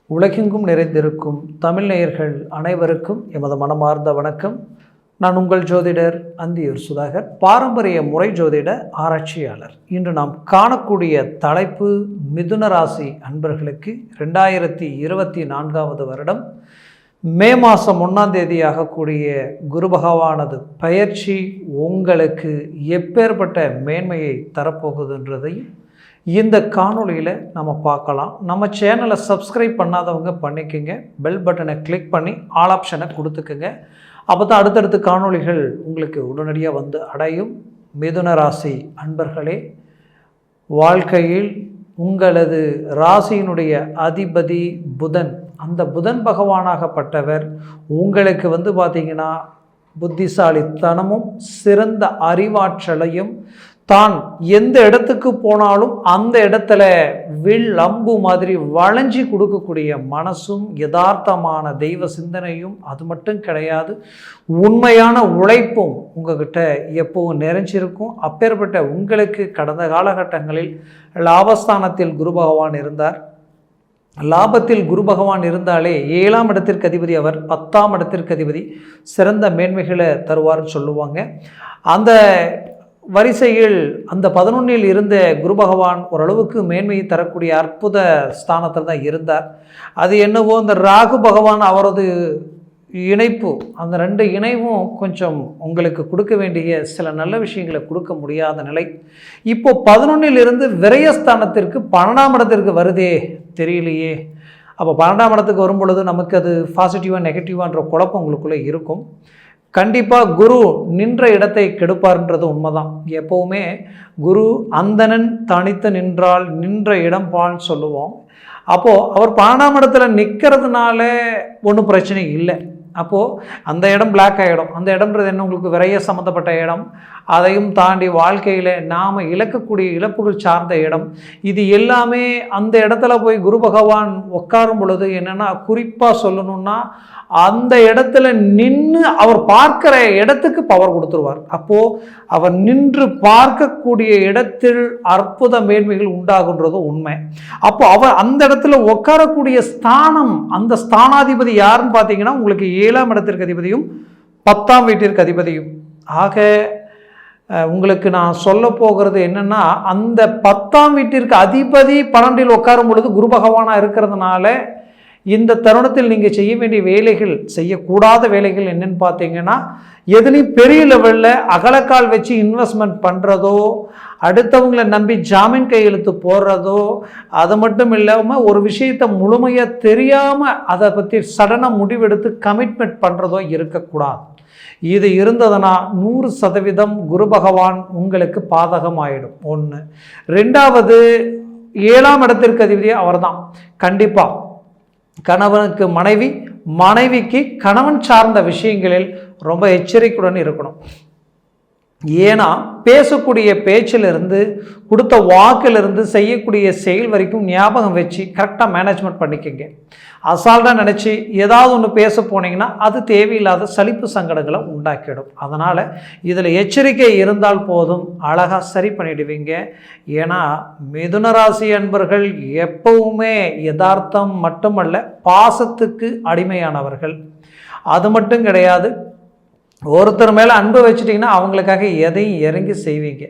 உலகெங்கும் நிறைந்திருக்கும் தமிழ் நேயர்கள் அனைவருக்கும் எமது மனமார்ந்த வணக்கம். நான் உங்கள் ஜோதிடர் அந்தியூர் சுதாகர், பாரம்பரிய முறை ஜோதிட ஆராய்ச்சியாளர். இன்று நாம் காணக்கூடிய தலைப்பு மிதுன ராசி அன்பர்களுக்கு 2024 வருடம் மே மாதம் 1ஆம் தேதி ஆகக்கூடிய குரு பகவானது பயிற்சி உங்களுக்கு எப்பேற்பட்ட மேன்மையை தரப்போகுதுன்றதையும் இந்த காணொளியில் நம்ம பார்க்கலாம். நம்ம சேனலை சப்ஸ்கிரைப் பண்ணாதவங்க பண்ணிக்கோங்க, பெல் பட்டனை கிளிக் பண்ணி ஆல் ஆப்ஷனை கொடுத்துக்குங்க. அப்போ தான் அடுத்தடுத்த காணொளிகள் உங்களுக்கு உடனடியாக வந்து அடையும். மிதுன ராசி அன்பர்களே, வாழ்க்கையில் உங்களது ராசியினுடைய அதிபதி புதன், அந்த புதன் பகவானாகப்பட்டவர் உங்களுக்கு பார்த்திங்கன்னா புத்திசாலித்தனமும் சிறந்த அறிவாற்றலையும், தான் எந்த இடத்துக்கு போனாலும் அந்த இடத்துல வில் அம்பு மாதிரி வளைஞ்சி கொடுக்கக்கூடிய மனசும் யதார்த்தமான தெய்வ சிந்தனையும், அது மட்டும் கிடையாது, உண்மையான உழைப்பும் உங்ககிட்ட எப்பவும் நிறைஞ்சிருக்கும். அப்பேற்பட்ட உங்களுக்கு கடந்த காலகட்டங்களில் லாபஸ்தானத்தில் குரு பகவான் இருந்தார். லாபத்தில் குரு பகவான் இருந்தாலே 7ஆம் இடத்திற்கு அதிபதி, அவர் 10ஆம் இடத்திற்கு அதிபதி, சிறந்த மேன்மைகளை தருவார்னு சொல்லுவாங்க. அந்த வரிசையில் அந்த 11இல் இருந்த குரு பகவான் ஓரளவுக்கு மேன்மையை தரக்கூடிய அற்புத ஸ்தானத்தில் தான் இருந்தார். அது என்னவோ அந்த ராகு பகவான் அவரது இணைப்பு, அந்த 2 இணைவும் கொஞ்சம் உங்களுக்கு கொடுக்க வேண்டிய சில நல்ல விஷயங்களை கொடுக்க முடியாத நிலை. இப்போ 11இல் இருந்து விரயஸ்தானத்திற்கு 12ஆம் இடத்திற்கு வருதே தெரியலையே. அப்போ 12ஆம் இடத்துக்கு வரும் பொழுது நமக்கு அது பாசிட்டிவாக நெகட்டிவான்ற குழப்பம் உங்களுக்குள்ளே இருக்கும். கண்டிப்பாக குரு நின்ற இடத்தை கெடுப்பார்ன்றது உண்மைதான். எப்போவுமே குரு அந்தணன் தனித்து நின்றால் நின்ற இடம் பால்னு சொல்லுவோம். அப்போது அவர் 12ஆம் இடத்துல நிற்கிறதுனால ஒன்றும் பிரச்சனை இல்லை. அப்போது அந்த இடம் பிளாக் ஆகிடும். அந்த இடம்ன்றது என்ன, உங்களுக்கு விரைய சம்மந்தப்பட்ட இடம், அதையும் தாண்டி வாழ்க்கையில் நாம் இழக்கக்கூடிய இழப்புகள் சார்ந்த இடம். இது எல்லாமே அந்த இடத்துல போய் குரு பகவான் உட்காரும் பொழுது என்னென்னா, குறிப்பாக சொல்லணுன்னா அந்த இடத்துல நின்று அவர் பார்க்குற இடத்துக்கு பவர் கொடுத்துருவார். அப்போது அவர் நின்று பார்க்கக்கூடிய இடத்தில் அற்புத மேன்மைகள் உண்டாகுன்றது உண்மை. அப்போ அவர் அந்த இடத்துல உட்காரக்கூடிய ஸ்தானம், அந்த ஸ்தானாதிபதி யாருன்னு பார்த்தீங்கன்னா உங்களுக்கு 7ஆம் இடத்திற்கு அதிபதியும் 10ஆம் வீட்டிற்கு அதிபதியும். ஆக உங்களுக்கு நான் சொல்ல போகிறது என்னென்னா, அந்த 10ஆம் வீட்டிற்கு அதிபதி 12இல் உட்காரும் பொழுது குரு பகவானாக இருக்கிறதுனால இந்த தருணத்தில் நீங்கள் செய்ய வேண்டிய வேலைகள், செய்யக்கூடாத வேலைகள் என்னென்னு பார்த்தீங்கன்னா, எதுலையும் பெரிய லெவலில் அகலக்கால் வச்சு இன்வெஸ்ட்மெண்ட் பண்ணுறதோ, அடுத்தவங்களை நம்பி ஜாமீன் கையெழுத்து போடுறதோ, அது மட்டும் இல்லாமல் ஒரு விஷயத்தை முழுமையாக தெரியாமல் அதை பற்றி சடனாக முடிவெடுத்து கமிட்மெண்ட் பண்ணுறதோ இருக்கக்கூடாது. இது இருந்ததுன்னா 100% குரு பகவான் உங்களுக்கு பாதகமாயிடும். 1. 2வது, 7ஆம் இடத்திற்கு அதிபதி அவர் தான். கண்டிப்பாக கணவனுக்கு மனைவி, மனைவிக்கு கணவன் சார்ந்த விஷயங்களில் ரொம்ப எச்சரிக்கையுடன் இருக்கணும். ஏன்னா பேசக்கூடிய பேச்சிலிருந்து, கொடுத்த வாக்கிலிருந்து, செய்யக்கூடிய செயல் வரைக்கும் ஞாபகம் வச்சு கரெக்டாக மேனேஜ்மெண்ட் பண்ணிக்கங்க. அசால்ட்டாக நினச்சி ஏதாவது ஒன்று பேச போனீங்கன்னா அது தேவையில்லாத சலிப்பு சங்கடங்களை உண்டாக்கிடும். அதனால் இதில் எச்சரிக்கை இருந்தால் போதும், அழகாக சரி பண்ணிடுவீங்க. ஏன்னா மிதுன ராசி அன்பர்கள் எப்பவுமே யதார்த்தம் மட்டுமல்ல, பாசத்துக்கு அடிமையானவர்கள். அது மட்டும் கிடையாது, ஒருத்தர் மேலே அன்பு வச்சுட்டிங்கன்னா அவங்களுக்காக எதையும் இறங்கி செய்வீங்க.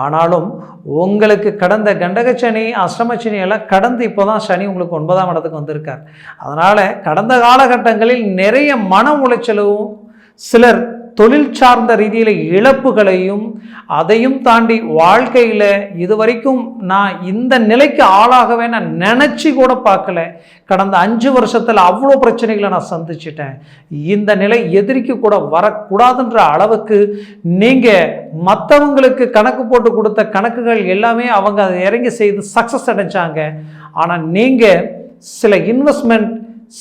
ஆனாலும் உங்களுக்கு கடந்த கண்டகச்சனி, அஷ்டமச்சனி எல்லாம் கடந்து இப்போ தான் சனி உங்களுக்கு 9ஆம் இடத்துக்கு வந்திருக்கார். அதனால் கடந்த காலகட்டங்களில் நிறைய மன உளைச்சலும், சிலர் தொழில் சார்ந்த ரீதியில் இழப்புகளையும், அதையும் தாண்டி வாழ்க்கையில் இதுவரைக்கும் நான் இந்த நிலைக்கு ஆளாகவே நான் நினச்சி கூட பார்க்கல, கடந்த 5 வருஷத்தில் அவ்வளோ பிரச்சனைகளை நான் சந்திச்சிட்டேன், இந்த நிலை எதிரிக்கு கூட வரக்கூடாதுன்ற அளவுக்கு நீங்கள் மற்றவங்களுக்கு கணக்கு போட்டு கொடுத்த கணக்குகள் எல்லாமே அவங்க அதை இறங்கி செய்து சக்ஸஸ் அடைஞ்சாங்க. ஆனால் நீங்கள் சில இன்வெஸ்ட்மெண்ட்,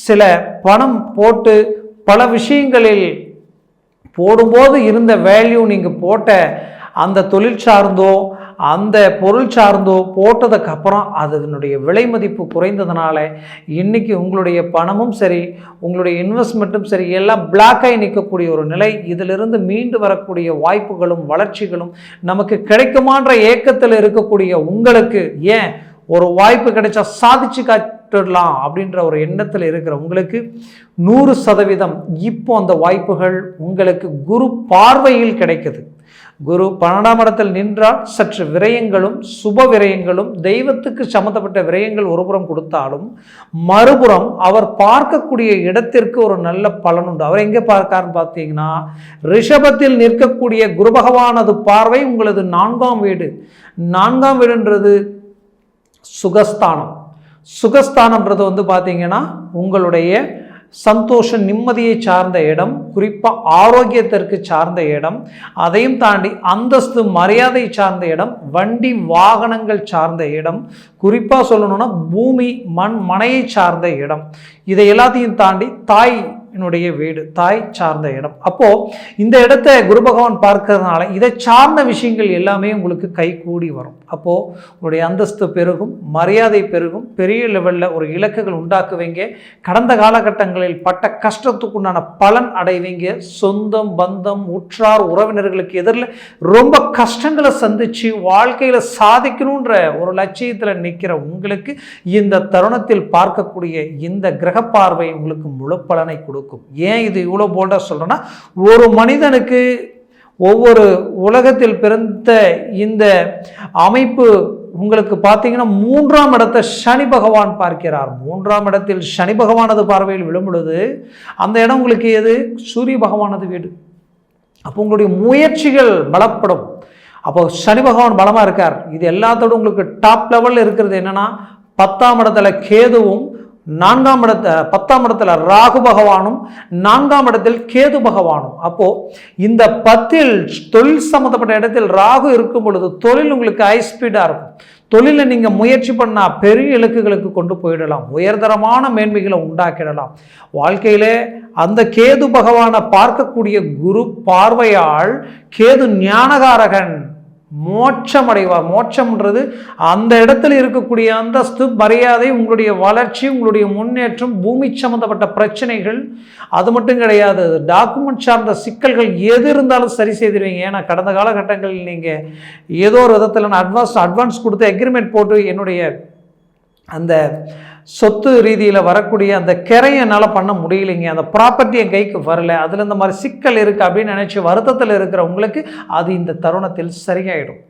சில பணம் போட்டு பல விஷயங்களில் போடும்போது இருந்த வேல்யூ நீங்கள் போட்ட அந்த தொழில் சார்ந்தோ அந்த பொருள் சார்ந்தோ போட்டதுக்கப்புறம் அதனுடைய விலை மதிப்பு குறைந்ததுனால இன்றைக்கி உங்களுடைய பணமும் சரி, உங்களுடைய இன்வெஸ்ட்மெண்ட்டும் சரி, எல்லாம் பிளாக்காகி நிற்கக்கூடிய ஒரு நிலை. இதிலிருந்து மீண்டு வரக்கூடிய வாய்ப்புகளும் வளர்ச்சிகளும் நமக்கு கிடைக்குமான்ற ஏக்கத்தில் இருக்கக்கூடிய உங்களுக்கு, ஏன் ஒரு வாய்ப்பு கிடைச்சா சாதிச்சு கட்டலாம் அப்படின்ற ஒரு எண்ணத்தில் இருக்கிற உங்களுக்கு 100% இப்போ அந்த வாய்ப்புகள் உங்களுக்கு குரு பார்வையில் கிடைக்குது. குரு 12ஆம் இடத்தில் நின்றால் சற்று விரயங்களும் சுப விரயங்களும் தெய்வத்துக்கு சம்மந்தப்பட்ட விரயங்கள் ஒருபுறம் கொடுத்தாலும் மறுபுறம் அவர் பார்க்கக்கூடிய இடத்திற்கு ஒரு நல்ல பலன் உண்டு. அவர் எங்கே பார்க்காருன்னு பார்த்தீங்கன்னா ரிஷபத்தில் நிற்கக்கூடிய குரு பகவானது பார்வை உங்களது 4ஆம் வீடு. 4ஆம் வீடுன்றது சுகஸ்தானம். சுகஸ்தானம்ன்றது வந்து பார்த்தீங்கன்னா உங்களுடைய சந்தோஷம் நிம்மதியை சார்ந்த இடம், குறிப்பாக ஆரோக்கியத்திற்கு சார்ந்த இடம், அதையும் தாண்டி அந்தஸ்து மரியாதை சார்ந்த இடம், வண்டி வாகனங்கள் சார்ந்த இடம், குறிப்பாக சொல்லணும்னா பூமி மனையை சார்ந்த இடம், இதை எல்லாத்தையும் தாண்டி தாயினுடைய வீடு, தாய் சார்ந்த இடம். அப்போது இந்த இடத்தை குரு பகவான் பார்க்கறதுனால இதை சார்ந்த விஷயங்கள் எல்லாமே உங்களுக்கு கைகூடி வரும். அப்போது உங்களுடைய அந்தஸ்து பெருகும், மரியாதை பெருகும், பெரிய லெவலில் ஒரு இலக்குகள் உண்டாக்குவீங்க. கடந்த காலகட்டங்களில் பட்ட கஷ்டத்துக்குண்டான பலன் அடைவீங்க. சொந்தம் பந்தம் உற்றார் உறவினர்களுக்கு எதிரில் ரொம்ப கஷ்டங்களை சந்தித்து வாழ்க்கையில் சாதிக்கணுன்ற ஒரு லட்சியத்தில் நிற்கிற உங்களுக்கு இந்த தருணத்தில் பார்க்கக்கூடிய இந்த கிரக பார்வை உங்களுக்கு முழு பலனை கொடுக்கும். ஏன் இது இவ்வளோ போல்டாக சொல்கிறேன்னா, ஒரு மனிதனுக்கு ஒவ்வொரு உலகத்தில் பிறந்த இந்த அமைப்பு உங்களுக்கு பார்த்தீங்கன்னா 3ஆம் இடத்தை சனி பகவான் பார்க்கிறார். 3ஆம் இடத்தில் சனி பகவானது பார்வையில் விழும் பொழுது அந்த இடம் உங்களுக்கு எது? சூரிய பகவானது வீடு. அப்போ உங்களுடைய முயற்சிகள் பலப்படும். அப்போ சனி பகவான் பலமாக இருக்கார். இது எல்லாத்தோடும் உங்களுக்கு டாப் லெவலில் இருக்கிறது என்னன்னா 10ஆம் இடத்துல கேதுவும் 10ஆம் இடத்துல ராகு பகவானும் 4ஆம் இடத்தில் கேது பகவானும். அப்போ இந்த 10இல் தொழில் சம்பந்தப்பட்ட இடத்தில் ராகு இருக்கும் பொழுது தொழில் உங்களுக்கு ஹை ஸ்பீடாக இருக்கும். தொழிலில் நீங்கள் முயற்சி பண்ணால் பெரிய இலக்குகளுக்கு கொண்டு போயிடலாம், உயர்தரமான மேன்மைகளை உண்டாக்கிடலாம். வாழ்க்கையிலே அந்த கேது பகவானை பார்க்கக்கூடிய குரு பார்வையால் கேது ஞானகாரகன் மோட்சம் அடைவார். மோட்சம்ன்றது அந்த இடத்துல இருக்கக்கூடிய அந்தஸ்து மரியாதை, உங்களுடைய வளர்ச்சி, உங்களுடைய முன்னேற்றம், பூமி சம்பந்தப்பட்ட பிரச்சனைகள், அது மட்டும் கிடையாது, டாக்குமெண்ட் சார்ந்த சிக்கல்கள் எது இருந்தாலும் சரி செய்திருவீங்க. ஏன்னா கடந்த காலகட்டங்களில் நீங்கள் ஏதோ ஒரு விதத்தில் அட்வான்ஸ் கொடுத்து எக்ரிமெண்ட் போட்டு என்னுடைய அந்த சொத்து ரீதியில் வரக்கூடிய அந்த கிரையை என்னால் பண்ண முடியலைங்க, அந்த ப்ராப்பர்ட்டி என் கைக்கு வரல, அதில் இந்த மாதிரி சிக்கல் இருக்குது அப்படின்னு நினச்சி வருத்தத்தில் இருக்கிற உங்களுக்கு அது இந்த தருணத்தில் சரியாயிடும்.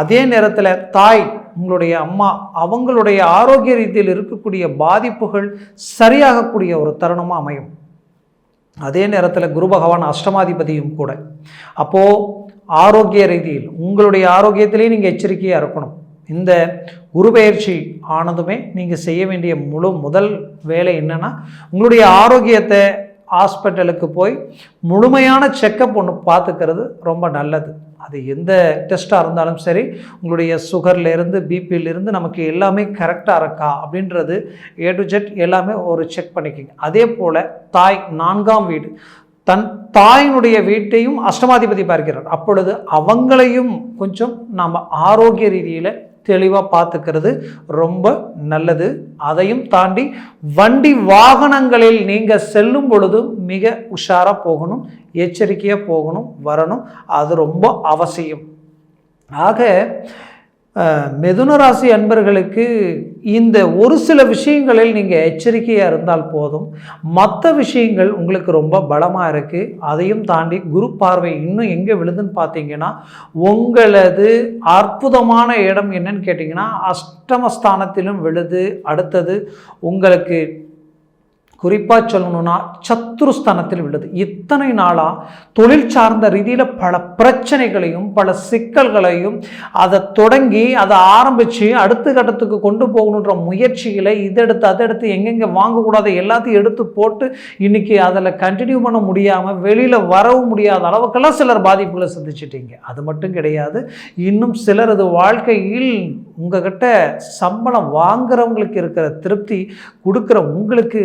அதே நேரத்தில் தாய், உங்களுடைய அம்மா, அவங்களுடைய ஆரோக்கிய ரீதியில் இருக்கக்கூடிய பாதிப்புகள் சரியாகக்கூடிய ஒரு தருணமாக அமையும். அதே நேரத்தில் குரு பகவான் அஷ்டமாதிபதியும் கூட. அப்போது ஆரோக்கிய ரீதியில் உங்களுடைய ஆரோக்கியத்திலேயே நீங்கள் எச்சரிக்கையாக இருக்கணும். இந்த குரு பெயர்ச்சி ஆனதுமே நீங்கள் செய்ய வேண்டிய முதல் வேலை என்னென்னா, உங்களுடைய ஆரோக்கியத்தை ஹாஸ்பிட்டலுக்கு போய் முழுமையான செக்கப் ஒன்று பார்த்துக்கிறது ரொம்ப நல்லது. அது எந்த டெஸ்ட்டாக இருந்தாலும் சரி, உங்களுடைய சுகர்லேருந்து பிபியிலிருந்து நமக்கு எல்லாமே கரெக்டாக இருக்கா அப்படின்றது A to Z எல்லாமே ஒரு செக் பண்ணிக்கோங்க. அதே போல் தாய் 4ஆம் வீடு, தன் தாயினுடைய வீட்டையும் அஷ்டமாதிபதி பார்க்கிறார். அப்பொழுது அவங்களையும் கொஞ்சம் நாம் ஆரோக்கிய ரீதியில் தெளிவாக பார்த்துக்கிறது ரொம்ப நல்லது. அதையும் தாண்டி வண்டி வாகனங்களில் நீங்கள் செல்லும் பொழுது மிக உஷாராக போகணும், எச்சரிக்கையாக போகணும், வரணும். அது ரொம்ப அவசியம். ஆக மிதுன ராசி அன்பர்களுக்கு இந்த ஒரு சில விஷயங்களில் நீங்கள் எச்சரிக்கையாக இருந்தால் போதும். மற்ற விஷயங்கள் உங்களுக்கு ரொம்ப பலமாக இருக்குது. அதையும் தாண்டி குரு பார்வை இன்னும் எங்கே விழுதுன்னு பார்த்தீங்கன்னா, உங்களது அற்புதமான இடம் என்னன்னு கேட்டிங்கன்னா அஷ்டமஸ்தானத்திலும் விழுது. அடுத்தது உங்களுக்கு குறிப்பாக சொல்லணும்னா சத்துருஸ்தானத்தில் விழுது. இத்தனை நாளாக தொழில் சார்ந்த ரீதியில் பல பிரச்சனைகளையும் பல சிக்கல்களையும் அதை தொடங்கி அதை ஆரம்பித்து அடுத்த கட்டத்துக்கு கொண்டு போகணுன்ற முயற்சிகளை அதெடுத்து எங்கெங்கே வாங்கக்கூடாது எல்லாத்தையும் எடுத்து போட்டு இன்றைக்கி அதில் கண்டினியூ பண்ண முடியாமல் வெளியில் வரவும் முடியாத அளவுக்கெல்லாம் சிலர் பாதிப்புகளை சந்திச்சிட்டீங்க. அது மட்டும் கிடையாது, இன்னும் சிலரது வாழ்க்கையில் உங்ககிட்ட சம்பளம் வாங்குறவங்களுக்கு இருக்கிற திருப்தி கொடுக்குற உங்களுக்கு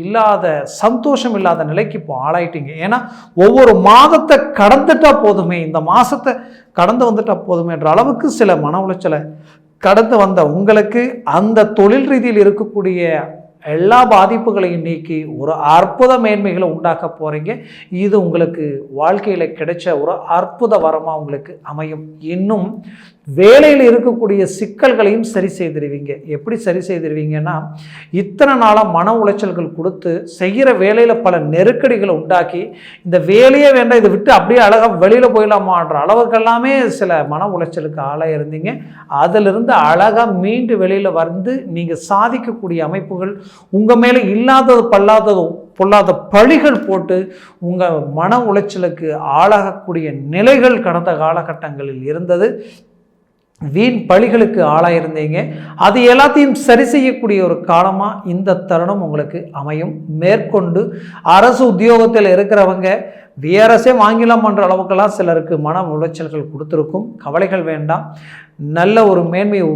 இல்லாத சந்தோஷம் இல்லாத நிலைக்கு இப்போ ஆளாயிட்டீங்க. ஏன்னா ஒவ்வொரு மாதத்தை கடந்துட்டா போதுமே, இந்த மாதத்தை கடந்து வந்துட்டா போதுமே என்ற அளவுக்கு சில மன உளைச்சலை கடந்து வந்த உங்களுக்கு அந்த தொழில் ரீதியில் இருக்கக்கூடிய எல்லா பாதிப்புகளையும் நீக்கி ஒரு அற்புத மேன்மைகளை உண்டாக்க போகிறீங்க. இது உங்களுக்கு வாழ்க்கையில் கிடைச்ச ஒரு அற்புத வரமாக உங்களுக்கு அமையும். இன்னும் வேலையில் இருக்கக்கூடிய சிக்கல்களையும் சரி செய்திருவீங்க. எப்படி சரி செய்திருவீங்கன்னா, இத்தனை நாளாக மன உளைச்சல்கள் கொடுத்து செய்கிற வேலையில் பல நெருக்கடிகளை உண்டாக்கி இந்த வேலையே வேண்டாம், இதை விட்டு அப்படியே அழகாக வெளியில் போயிடலாமான்ற அளவுக்கெல்லாமே சில மன உளைச்சலுக்கு ஆளாக இருந்தீங்க. அதிலிருந்து அழகாக மீண்டு வெளியில் வந்து நீங்கள் சாதிக்கக்கூடிய அமைப்புகள் உங்கள் மேலே இல்லாதது பொல்லாத பழிகள் போட்டு உங்கள் மன உளைச்சலுக்கு ஆளாகக்கூடிய நிலைகள் கடந்த காலகட்டங்களில் இருந்தது. வீண் பழிகளுக்கு ஆளாயிருந்தீங்க. அது எல்லாத்தையும் சரி செய்யக்கூடிய ஒரு காலமாக இந்த தருணம் உங்களுக்கு அமையும். மேற்கொண்டு அரசு உத்தியோகத்தில் இருக்கிறவங்க விஆர்எஸே வாங்கிலாம்ன்ற அளவுக்கெல்லாம் சிலருக்கு மன உளைச்சல்கள் கொடுத்துருக்கும். கவலைகள் வேண்டாம். நல்ல ஒரு மேன்மையை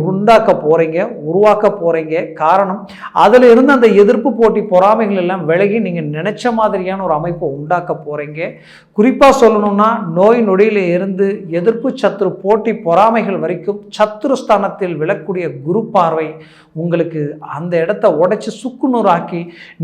உருவாக்க போகிறீங்க. காரணம், அதில் இருந்து அந்த எதிர்ப்பு போட்டி பொறாமைகள் எல்லாம் விலகி நீங்கள் நினைச்ச மாதிரியான ஒரு அமைப்பை உண்டாக்க போகிறீங்க. குறிப்பாக சொல்லணும்னா, நோய் நொடியில் இருந்து எதிர்ப்பு சத்துரு போட்டி பொறாமைகள் வரைக்கும் சத்துருஸ்தானத்தில் விழக்கூடிய குரு பார்வை உங்களுக்கு அந்த இடத்த உடைச்சி சுக்குநூறாக்கி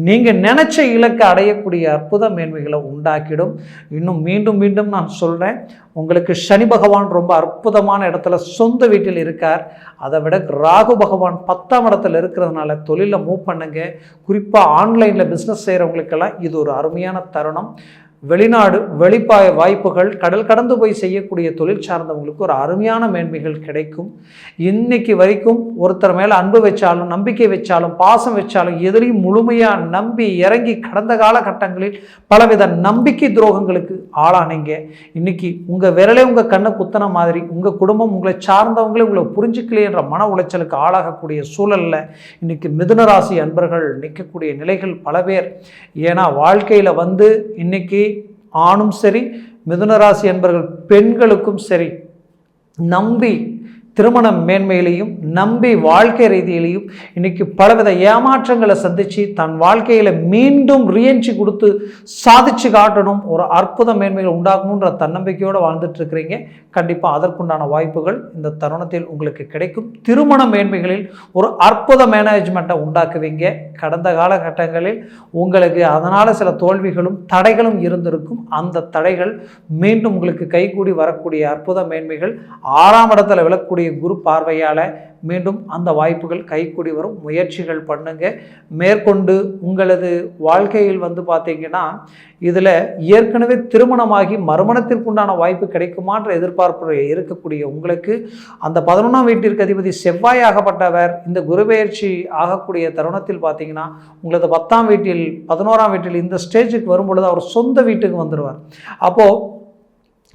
நீங்கள் நினைச்ச இலக்கை அடையக்கூடிய அற்புத மேன்மைகளை உண்டாக்கிடும். இன்னும் மீண்டும் மீண்டும் நான் சொல்கிறேன், உங்களுக்கு சனி பகவான் ரொம்ப அற்புதமான இடத்துல சொந்த வீட்டில் இருக்கார். அதை விட ராகு பகவான் 10ஆம் இடத்துல இருக்கிறதுனால தொழிலில் மூவ் பண்ணுங்க. குறிப்பாக ஆன்லைனில் பிஸ்னஸ் செய்கிறவங்களுக்கெல்லாம் இது ஒரு அருமையான தருணம். வெளிநாடு வெளிப்பாய வாய்ப்புகள், கடல் கடந்து போய் செய்யக்கூடிய தொழில் சார்ந்தவங்களுக்கு ஒரு அருமையான மேன்மைகள் கிடைக்கும். இன்னைக்கு வரைக்கும் ஒருத்தர் மேலே அன்பு வச்சாலும், நம்பிக்கை வச்சாலும், பாசம் வச்சாலும், எதிரையும் முழுமையாக நம்பி இறங்கி கடந்த காலகட்டங்களில் பலவித நம்பிக்கை துரோகங்களுக்கு ஆளானீங்க. இன்னைக்கு உங்கள் விரலே உங்கள் கண்ணை குத்தன மாதிரி உங்கள் குடும்பம் உங்களை சார்ந்தவங்களே உங்களை புரிஞ்சுக்கலையன்ற மன உளைச்சலுக்கு ஆளாகக்கூடிய சூழலில் இன்னைக்கு மிதுன ராசி அன்பர்கள் நிற்கக்கூடிய நிலைகள் பல பேர். ஏன்னா வாழ்க்கையில் இன்னைக்கு ஆணும் சரி, மிதுனராசி என்பவர்கள் பெண்களுக்கும் சரி, நம்பி திருமண மேன்மையிலையும் நம்பி வாழ்க்கை ரீதியிலையும் இன்னைக்கு பலவித ஏமாற்றங்களை சந்தித்து தன் வாழ்க்கையில் மீண்டும் ரீஎன்ட்ரி கொடுத்து சாதிச்சு காட்டணும், ஒரு அற்புத மேன்மைகளை உண்டாக்கணுன்ற தன்னம்பிக்கையோடு வாழ்ந்துட்டு இருக்கிறீங்க. கண்டிப்பாக அதற்குண்டான வாய்ப்புகள் இந்த தருணத்தில் உங்களுக்கு கிடைக்கும். திருமண மேன்மைகளில் ஒரு அற்புத மேனேஜ்மெண்ட்டை உண்டாக்குவீங்க. கடந்த காலகட்டங்களில் உங்களுக்கு அதனால் சில தோல்விகளும் தடைகளும் இருந்திருக்கும். அந்த தடைகள் மீண்டும் உங்களுக்கு கைகூடி வரக்கூடிய அற்புத மேன்மைகள் 6ஆம் இடத்துல விழக்கூடிய குரு பார்வையால் மீண்டும் அந்த வாய்ப்புகள் கைகூடி வரும். முயற்சிகள் பண்ணுங்க. மேற்கொண்டு உங்களது வாழ்க்கையில் பார்த்தீங்கன்னா, இதில் ஏற்கனவே திருமணமாகி மறுமணத்திற்குண்டான வாய்ப்பு கிடைக்குமான்ற எதிர்பார்ப்பு இருக்கக்கூடிய உங்களுக்கு அந்த 11ஆம் வீட்டிற்கு அதிபதி செவ்வாய் ஆகப்பட்டவர் இந்த குருபெயர்ச்சி ஆகக்கூடிய தருணத்தில் பார்த்தீங்கன்னா, உங்களது 10ஆம் வீட்டில் 11ஆம் வீட்டில் இந்த ஸ்டேஜுக்கு வரும்பொழுது அவர் சொந்த வீட்டுக்கு வந்துடுவார். அப்போது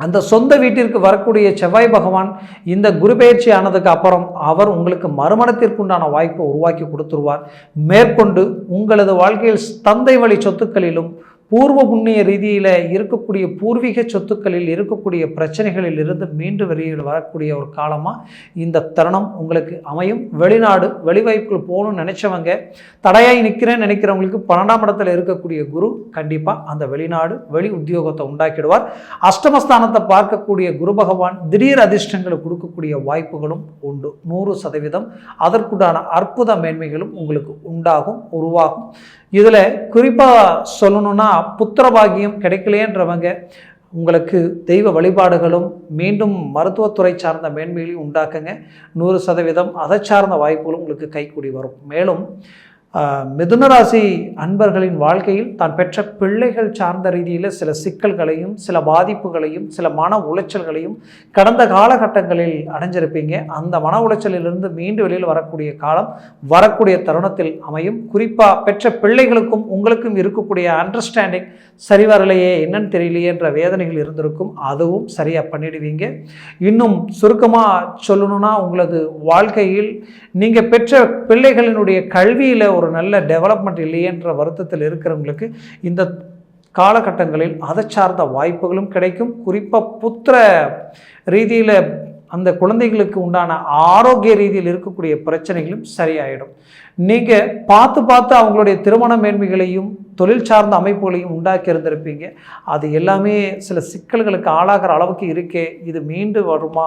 அந்த சொந்த வீட்டிற்கு வரக்கூடிய செவ்வாய் பகவான் இந்த குரு பயிற்சி ஆனதுக்கு அப்புறம் அவர் உங்களுக்கு மறுமணத்திற்குண்டான வாய்ப்பை உருவாக்கி கொடுத்துருவார். மேற்கொண்டு உங்களது வாழ்க்கையில் தந்தை வழி சொத்துக்களிலும் பூர்வ புண்ணிய ரீதியில் இருக்கக்கூடிய பூர்வீக சொத்துக்களில் இருக்கக்கூடிய பிரச்சனைகளில் இருந்து மீண்டு வெளியில் வரக்கூடிய ஒரு காலமாக இந்த தருணம் உங்களுக்கு அமையும். வெளிநாடு வெளிவாய்ப்புகள் போகணும்னு நினைச்சவங்க, தடையாய் நினைக்கிறவங்களுக்கு 12ஆம் இடத்துல இருக்கக்கூடிய குரு கண்டிப்பாக அந்த வெளிநாடு வெளி உத்தியோகத்தை உண்டாக்கிடுவார். அஷ்டமஸ்தானத்தை பார்க்கக்கூடிய குரு பகவான் திடீர் அதிர்ஷ்டங்களை கொடுக்கக்கூடிய வாய்ப்புகளும் உண்டு. 100% அதற்குண்டான அற்புத மேன்மைகளும் உங்களுக்கு உருவாகும். இதில் குறிப்பாக சொல்லணும்னா, புத்திரபாகியம் கிடைக்கலையன்றவங்க உங்களுக்கு தெய்வ வழிபாடுகளும் மீண்டும் மருத்துவத்துறை சார்ந்த மேன்மைகளையும் உண்டாக்குங்க. 100% அதை சார்ந்த வாய்ப்புகளும் உங்களுக்கு கைக்கூடி வரும். மேலும் மிதுனராசி அன்பர்களின் வாழ்க்கையில் தான் பெற்ற பிள்ளைகள் சார்ந்த ரீதியில் சில சிக்கல்களையும் சில பாதிப்புகளையும் சில மன உளைச்சல்களையும் கடந்த காலகட்டங்களில் அடைஞ்சிருப்பீங்க. அந்த மன உளைச்சலிலிருந்து மீண்டு வெளியில் வரக்கூடிய காலம் வரக்கூடிய தருணத்தில் அமையும். குறிப்பாக பெற்ற பிள்ளைகளுக்கும் உங்களுக்கும் இருக்கக்கூடிய அண்டர்ஸ்டாண்டிங் சரி வரலையே, என்னன்னு தெரியலையே என்ற வேதனைகள் இருந்திருக்கும். அதுவும் சரியாக பண்ணிடுவீங்க. இன்னும் சுருக்கமாக சொல்லணும்னா, உங்களது வாழ்க்கையில் நீங்கள் பெற்ற பிள்ளைகளினுடைய கல்வியில் ஒரு நல்ல டெவலப்மெண்ட் இல்லையென்ற வருத்தத்தில் இருக்கிறவங்களுக்கு இந்த காலகட்டங்களில் அதை சார்ந்த வாய்ப்புகளும் கிடைக்கும். குறிப்பாக புத்திர ரீதியில் அந்த குழந்தைகளுக்கு உண்டான ஆரோக்கிய ரீதியில் இருக்கக்கூடிய பிரச்சனைகளும் சரியாயிடும். நீங்கள் பார்த்து பார்த்து அவங்களுடைய திருமண மேன்மைகளையும் தொழில் சார்ந்த அமைப்புகளையும் உண்டாக்கி இருந்திருப்பீங்க. அது எல்லாமே சில சிக்கல்களுக்கு ஆளாகிற அளவுக்கு இருக்கே, இது மீண்டு வருமா,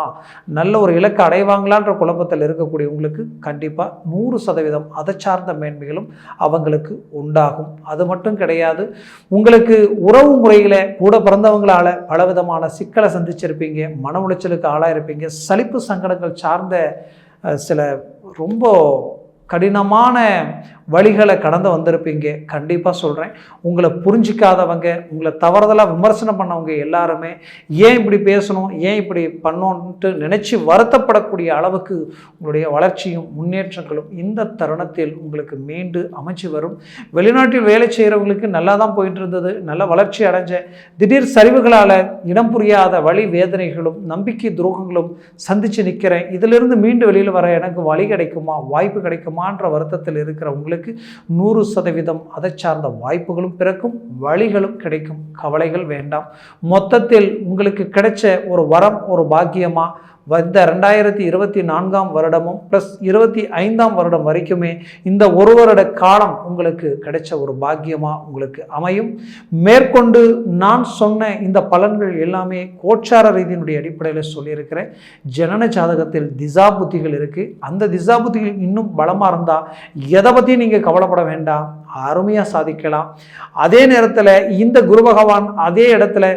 நல்ல ஒரு இலக்கு அடைவாங்களான்ற குழப்பத்தில் இருக்கக்கூடிய உங்களுக்கு கண்டிப்பாக 100% அதை சார்ந்த மேன்மைகளும் அவங்களுக்கு உண்டாகும். அது மட்டும் கிடையாது, உங்களுக்கு உறவு முறையில் கூட பிறந்தவங்களால் பலவிதமான சிக்கலை சந்திச்சிருப்பீங்க, மன உளைச்சலுக்கு ஆளாயிருப்பீங்க, சலிப்பு சங்கடங்கள் சார்ந்த சில ரொம்ப கடினமான வழிகளை கடந்து வந்திருப்பீங்க. கண்டிப்பாக சொல்கிறேன், உங்களை புரிஞ்சிக்காதவங்க, உங்களை தவறுதலாக விமர்சனம் பண்ணவங்க எல்லாருமே ஏன் இப்படி பேசணும், ஏன் இப்படி பண்ணோன்ட்டு நினச்சி வருத்தப்படக்கூடிய அளவுக்கு உங்களுடைய வளர்ச்சியும் முன்னேற்றங்களும் இந்த தருணத்தில் உங்களுக்கு மீண்டு அமைச்சு வரும். வெளிநாட்டில் வேலை செய்கிறவங்களுக்கு நல்லா தான் போயிட்டு இருந்தது, நல்ல வளர்ச்சி அடைஞ்ச திடீர் சரிவுகளால் இடம் புரியாத வழி வேதனைகளும் நம்பிக்கை துரோகங்களும் சந்தித்து நிற்கிறேன், இதிலிருந்து மீண்டு வெளியில் வர எனக்கு வழி கிடைக்குமா, வாய்ப்பு கிடைக்குமான்ற வருத்தத்தில் இருக்கிற உங்களுக்கு 100% அதை சார்ந்த வாய்ப்புகளும் பிறக்கும், வழிகளும் கிடைக்கும். கவலைகள் வேண்டாம். மொத்தத்தில் உங்களுக்கு கிடைச்ச ஒரு வரம், ஒரு பாக்கியமா இந்த 2024ஆம் வருடமும் ப்ளஸ் 25ஆம் வருடம் வரைக்குமே இந்த ஒரு வருட காலம் உங்களுக்கு கிடைச்ச ஒரு பாக்கியமாக உங்களுக்கு அமையும். மேற்கொண்டு நான் சொன்ன இந்த பலன்கள் எல்லாமே கோச்சார ரீதியினுடைய அடிப்படையில் சொல்லியிருக்கிறேன். ஜனன ஜாதகத்தில் திசா புத்திகள் இருக்குது. அந்த திசா புத்திகள் இன்னும் பலமாக இருந்தால் எதை பற்றியும் நீங்கள் கவலைப்பட வேண்டாம், அருமையாக சாதிக்கலாம். அதே நேரத்தில் இந்த குரு பகவான் அதே இடத்துல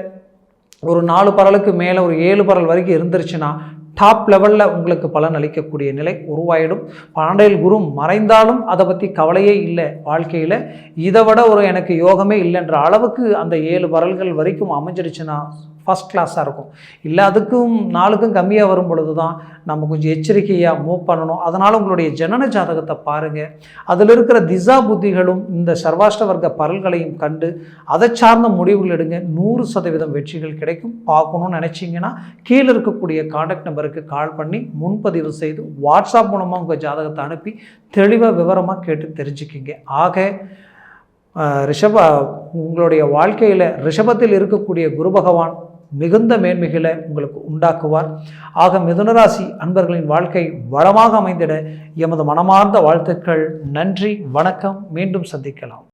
ஒரு 4 பரலுக்கு மேலே ஒரு 7 பரல் வரைக்கும் இருந்துருச்சுன்னா டாப் லெவலில் உங்களுக்கு பலன் அளிக்கக்கூடிய நிலை உருவாயிடும். 12 குரு மறைந்தாலும் அதை பற்றி கவலையே இல்லை வாழ்க்கையில். இதை விட ஒரு எனக்கு யோகமே இல்லைன்ற அளவுக்கு அந்த 7 பரல்கள் வரைக்கும் அமைஞ்சிருச்சுன்னா ஃபஸ்ட் கிளாஸாக இருக்கும். இல்லை அதுக்கும் 4க்கும் கம்மியாக வரும் பொழுது தான் நம்ம கொஞ்சம் எச்சரிக்கையாக மூவ் பண்ணணும். அதனால் உங்களுடைய ஜனன ஜாதகத்தை பாருங்கள், அதில் இருக்கிற திசா புத்திகளும் இந்த சர்வாஷ்ட வர்க்க பரல்களையும் கண்டு அதை சார்ந்த முடிவுகள் எடுங்க. 100% வெற்றிகள் கிடைக்கும். பார்க்கணும்னு நினச்சிங்கன்னா கீழே இருக்கக்கூடிய கான்டாக்ட் நம்பருக்கு கால் பண்ணி முன்பதிவு செய்து வாட்ஸ்அப் மூலமாக உங்கள் ஜாதகத்தை அனுப்பி தெளிவாக விவரமாக கேட்டு தெரிஞ்சுக்கிங்க. ஆக உங்களுடைய வாழ்க்கையில் ரிஷபத்தில் இருக்கக்கூடிய குரு பகவான் மிகுந்த மேன்மைகளை உங்களுக்கு உண்டாக்குவார். ஆக மிதுனராசி அன்பர்களின் வாழ்க்கை வளமாக அமைந்திட எமது மனமார்ந்த வாழ்த்துக்கள். நன்றி, வணக்கம். மீண்டும் சந்திக்கலாம்.